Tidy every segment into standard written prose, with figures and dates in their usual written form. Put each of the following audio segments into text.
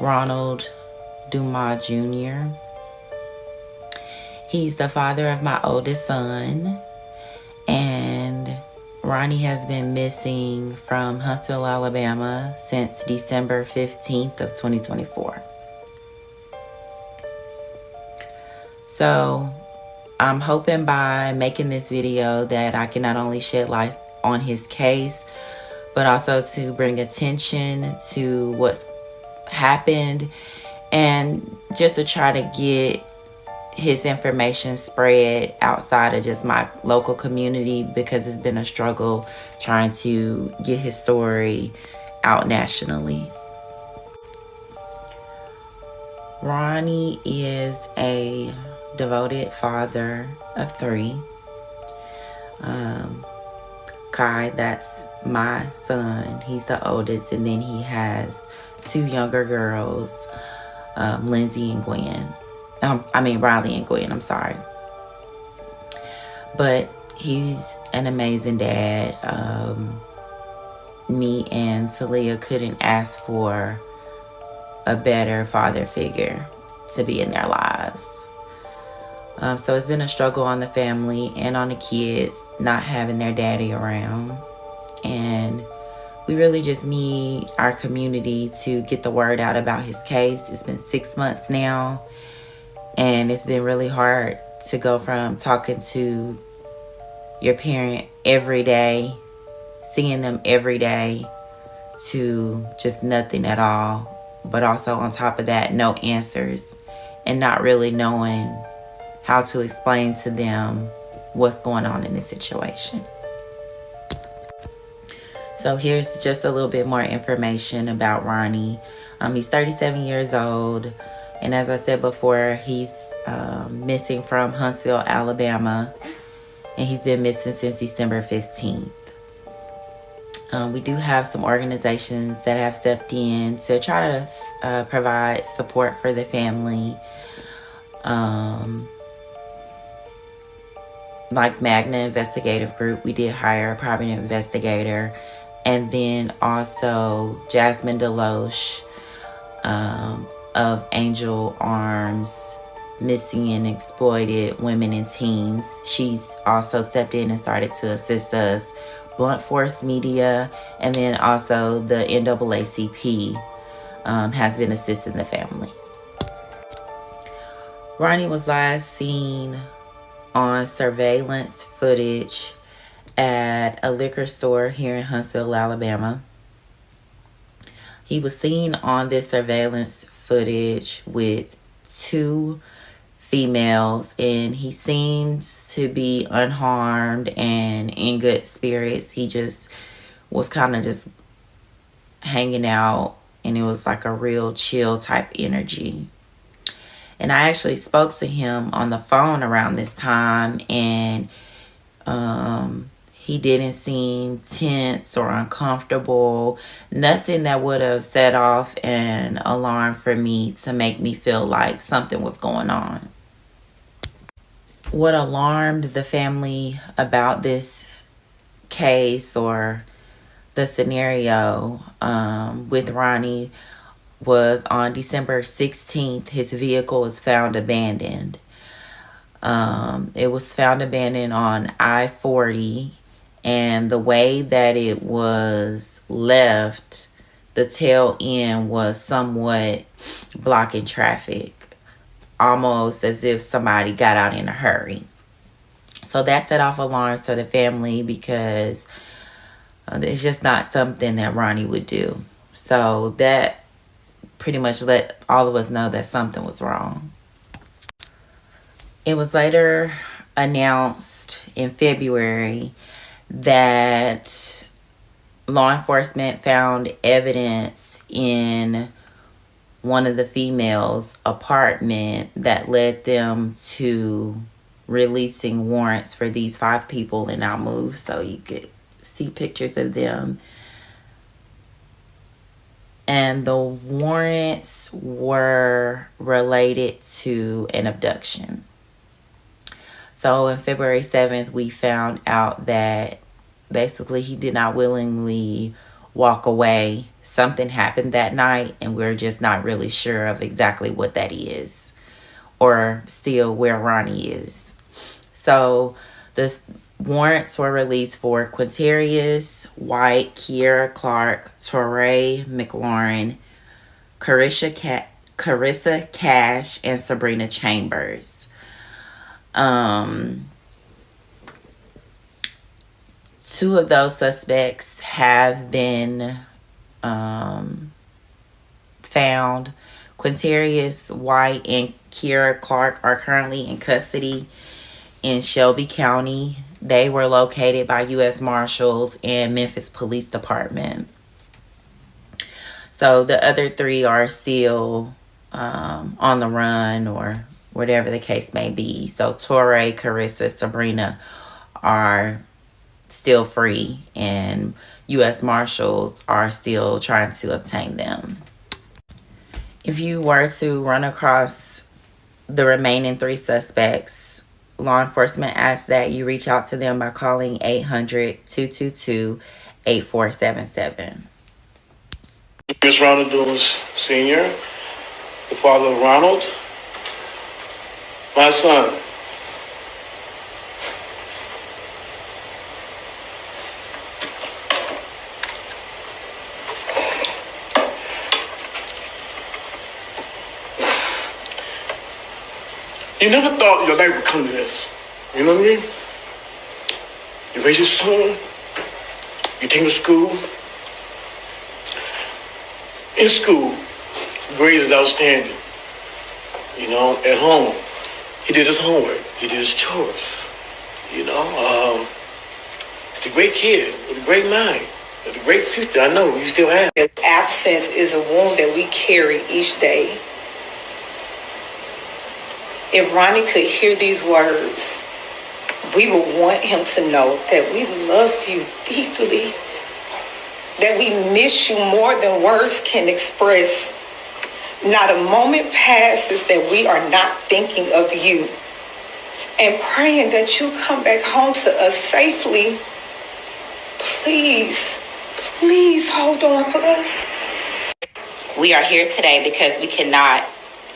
Ronald Dumas Jr. He's the father of my oldest son, and Ronnie has been missing from Huntsville, Alabama since December 15th of 2024. So I'm hoping by making this video that I can not only shed light on his case, but also to bring attention to what's happened and just to try to get his information spread outside of just my local community, because it's been a struggle trying to get his story out nationally. Ronnie is a devoted father of 3. Kai, that's my son, he's the oldest, and then he has 2 younger girls, Lindsay and Gwen. Riley and Gwen, I'm sorry. But he's an amazing dad. Me and Talia couldn't ask for a better father figure to be in their lives. So it's been a struggle on the family and on the kids not having their daddy around. And we really just need our community to get the word out about his case. It's been 6 months now, and it's been really hard to go from talking to your parent every day, seeing them every day, to just nothing at all. But also on top of that, no answers, and not really knowing how to explain to them what's going on in this situation. So here's just a little bit more information about Ronnie. He's 37 years old, and as I said before, he's missing from Huntsville, Alabama, and he's been missing since December 15th. We do have some organizations that have stepped in to try to provide support for the family. Like Magna Investigative Group, we did hire a private investigator. And then also Jasmine Deloche of Angel Arms, Missing and Exploited Women and Teens. She's also stepped in and started to assist us. Blunt Force Media, and then also the NAACP has been assisting the family. Ronnie was last seen on surveillance footage at a liquor store here in Huntsville, Alabama. He was seen on this surveillance footage with 2 females, and he seems to be unharmed and in good spirits. He just was kind of just hanging out, and it was like a real chill type energy. And I actually spoke to him on the phone around this time, and he didn't seem tense or uncomfortable. Nothing that would have set off an alarm for me to make me feel like something was going on. What alarmed the family about this case or the scenario with Ronnie was on December 16th, his vehicle was found abandoned. It was found abandoned on I-40, and the way that it was left, the tail end was somewhat blocking traffic, almost as if somebody got out in a hurry. So that set off alarms to the family, because it's just not something that Ronnie would do. So that pretty much let all of us know that something was wrong. It was later announced in February that law enforcement found evidence in one of the females' apartment that led them to releasing warrants for these 5 people, and I'll move so you could see pictures of them. And the warrants were related to an abduction. So on February 7th, we found out that basically he did not willingly walk away. Something happened that night, and we're just not really sure of exactly what that is, or still where Ronnie is. So the warrants were released for Quintarius White, Kiera Clark, Torrey McLaurin, Carissa Cash, and Sabrina Chambers. Two of those suspects have been found. Quintarius White and Kiera Clark are currently in custody in Shelby County. They were located by U.S. Marshals and Memphis Police Department. So the other three are still on the run, or whatever the case may be. So Torrey, Carissa, Sabrina are still free, and U.S. Marshals are still trying to obtain them. If you were to run across the remaining three suspects, law enforcement asks that you reach out to them by calling 800-222-8477. Ms. Ronald Dumas Jr., the father of Ronald, my son. You never thought your life would come to this. You know what I mean? You raise your son, you take him to school. In school, grades is outstanding. You know, at home, he did his homework, he did his chores. You know, he's a great kid with a great mind, with a great future. I know he still has. Absence is a wound that we carry each day. If Ronnie could hear these words, we would want him to know that we love you deeply, that we miss you more than words can express. Not a moment passes that we are not thinking of you and praying that you come back home to us safely. Please, please hold on to us. We are here today because we cannot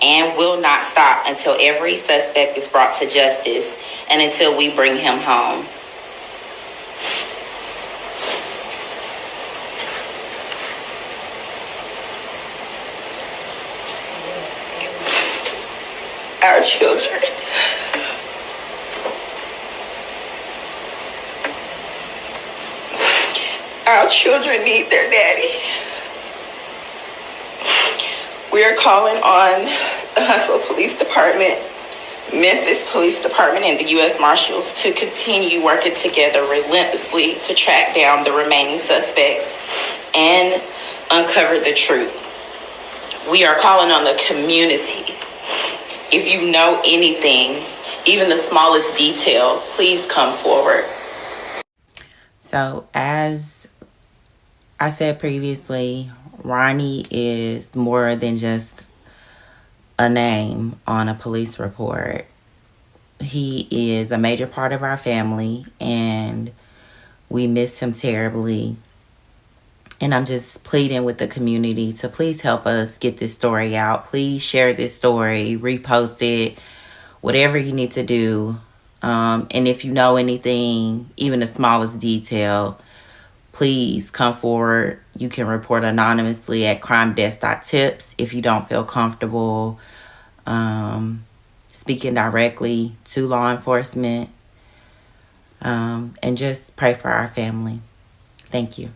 and will not stop until every suspect is brought to justice and until we bring him home. Our children. Our children need their daddy. We are calling on the Huntsville Police Department, Memphis Police Department, and the U.S. Marshals to continue working together relentlessly to track down the remaining suspects and uncover the truth. We are calling on the community. If you know anything, even the smallest detail, please come forward. So, as I said previously, Ronnie is more than just a name on a police report. He is a major part of our family, and we miss him terribly. And I'm just pleading with the community to please help us get this story out. Please share this story, repost it, whatever you need to do. And if you know anything, even the smallest detail, please come forward. You can report anonymously at crimedesk.tips if you don't feel comfortable speaking directly to law enforcement. And just pray for our family. Thank you.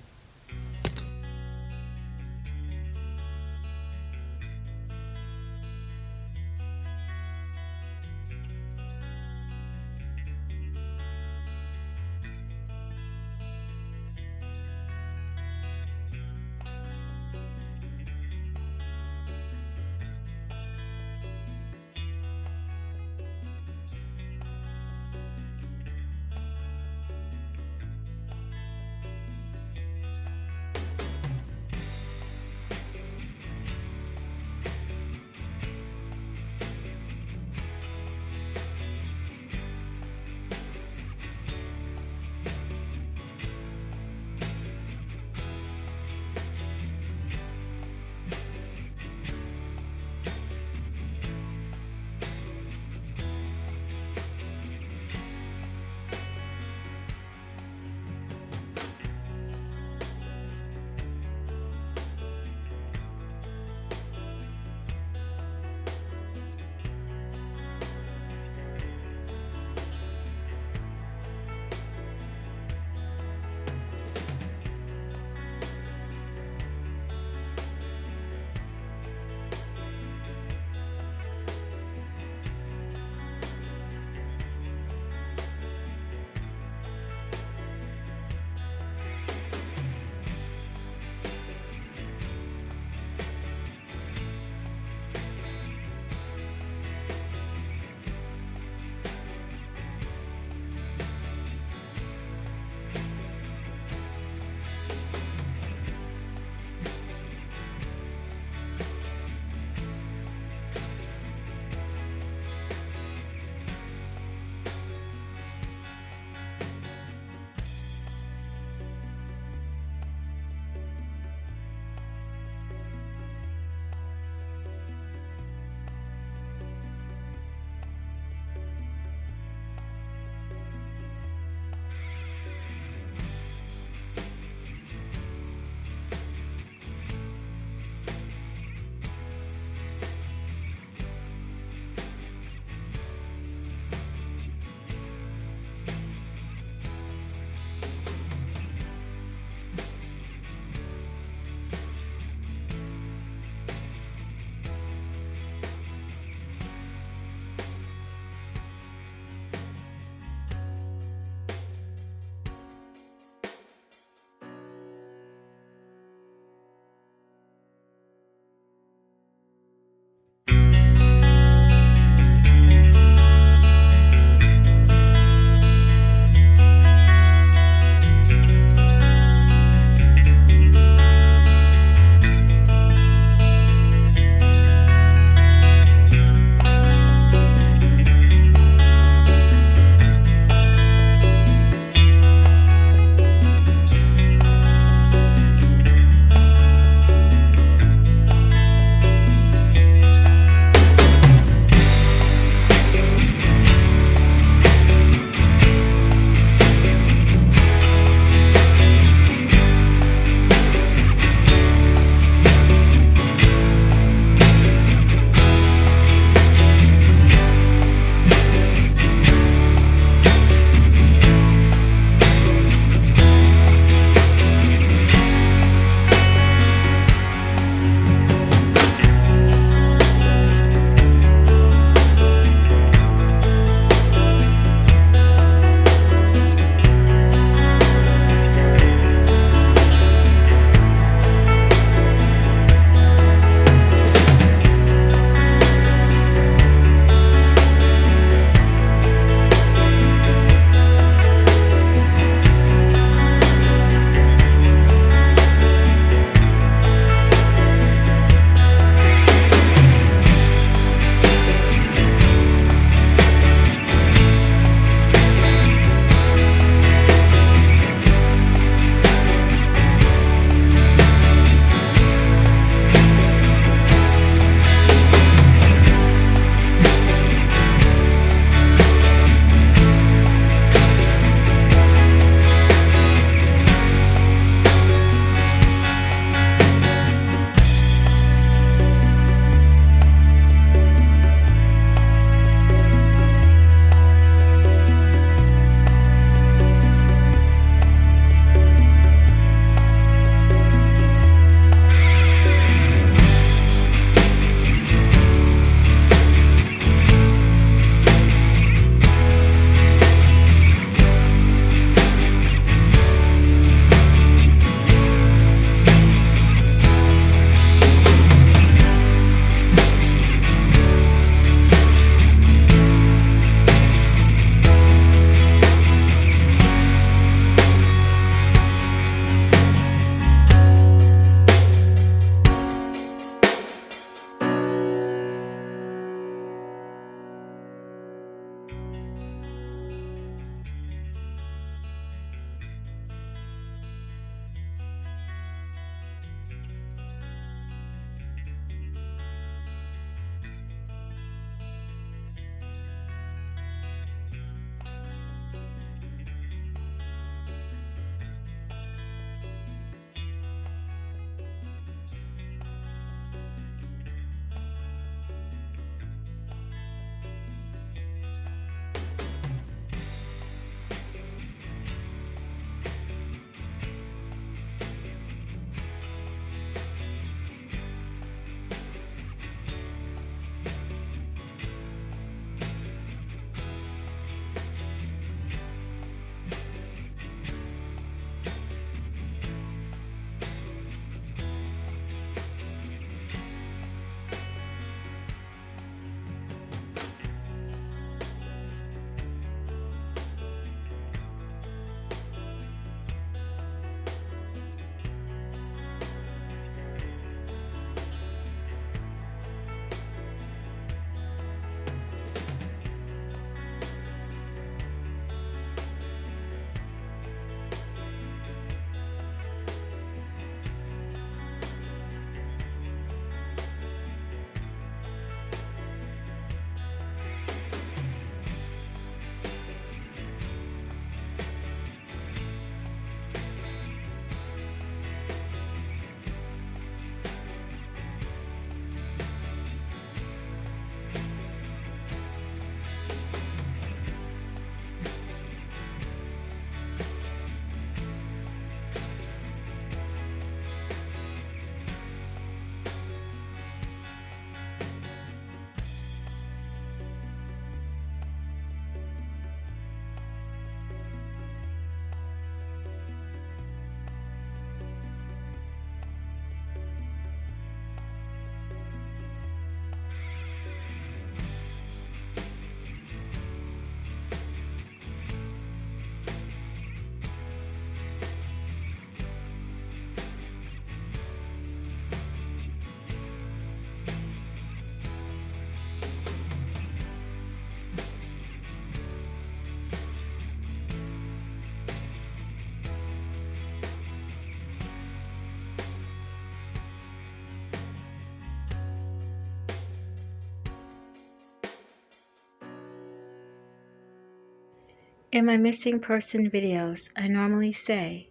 In my missing person videos, I normally say,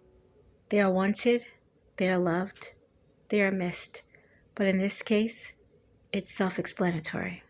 they are wanted, they are loved, they are missed, but in this case, it's self-explanatory.